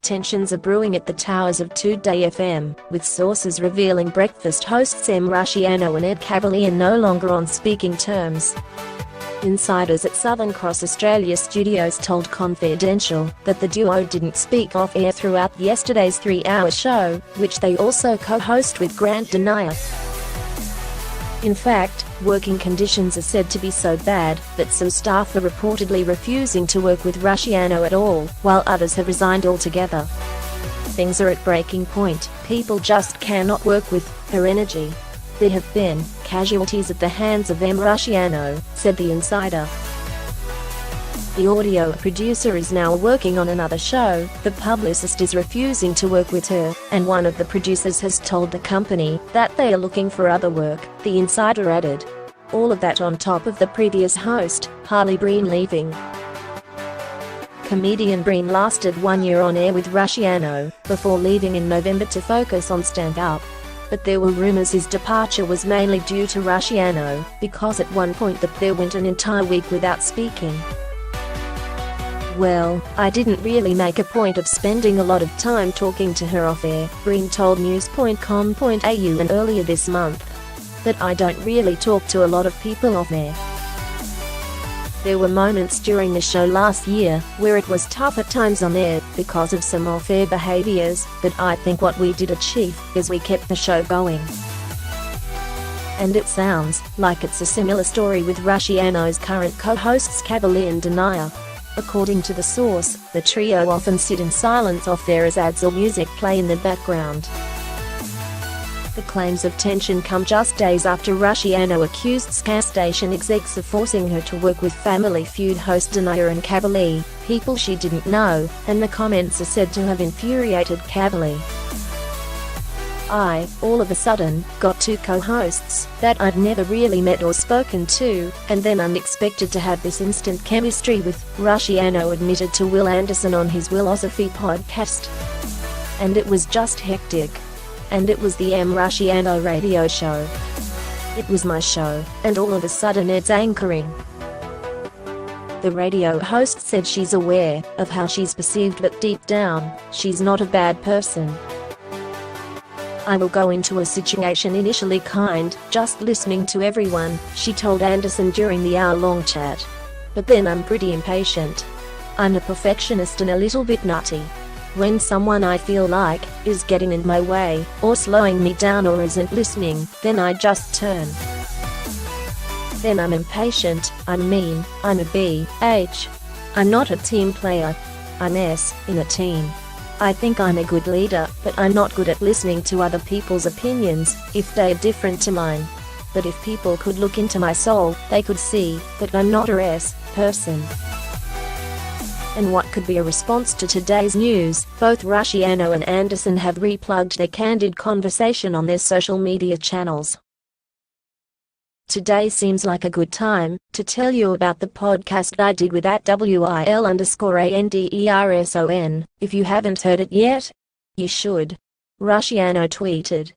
Tensions are brewing at the towers of 2DayFM, with sources revealing breakfast hosts Em Rusciano and Ed Kavalee are no longer on speaking terms. Insiders at Southern Cross Australia Studios told Confidential that the duo didn't speak off-air throughout yesterday's 3-hour show, which they also co-host with Grant Denier. In fact, working conditions are said to be so bad that some staff are reportedly refusing to work with Rusciano at all, while others have resigned altogether. Things are at breaking point. People just cannot work with her energy. There have been casualties at the hands of Em Rusciano, said the insider. The audio producer is now working on another show, the publicist is refusing to work with her, and one of the producers has told the company that they are looking for other work, the insider added. All of that on top of the previous host, Harley Breen, leaving. Comedian Breen lasted 1 year on air with Rusciano, before leaving in November to focus on stand-up. But there were rumors his departure was mainly due to Rusciano, because at one point the pair went an entire week without speaking. "Well, I didn't really make a point of spending a lot of time talking to her off-air," Breen told news.com.au and earlier this month. "That I don't really talk to a lot of people off-air. There were moments during the show last year where it was tough at times on air because of some off-air behaviors, but I think what we did achieve is we kept the show going." And it sounds like it's a similar story with Rusciano's current co-hosts Kavalee and Denier. According to the source, the trio often sit in silence off-air as ads or music play in the background. The claims of tension come just days after Rusciano accused Sky station execs of forcing her to work with Family Feud host Denier and Kavalee, people she didn't know, and the comments are said to have infuriated Kavalee. "I, all of a sudden, got two co-hosts that I'd never really met or spoken to, and then I'm expected to have this instant chemistry with," Rusciano admitted to Will Anderson on his Willosophy podcast. "And it was just hectic. And it was the Em Rusciano radio show. It was my show, and all of a sudden Ed's anchoring." The radio host said she's aware of how she's perceived, but deep down, she's not a bad person. "I will go into a situation initially kind, just listening to everyone," she told Anderson during the hour-long chat. "But then I'm pretty impatient. I'm a perfectionist and a little bit nutty. When someone I feel like is getting in my way, or slowing me down or isn't listening, then I just turn. Then I'm impatient, I'm mean, I'm a BH. I'm not a team player. I'm S in a team. I think I'm a good leader, but I'm not good at listening to other people's opinions, if they are different to mine. But if people could look into my soul, they could see that I'm not a S person." And what could be a response to today's news, both Rusciano and Anderson have replugged their candid conversation on their social media channels. Today seems like a good time to tell you about the podcast I did with @WIL_ANDERSON. If you haven't heard it yet, you should. Rusciano tweeted,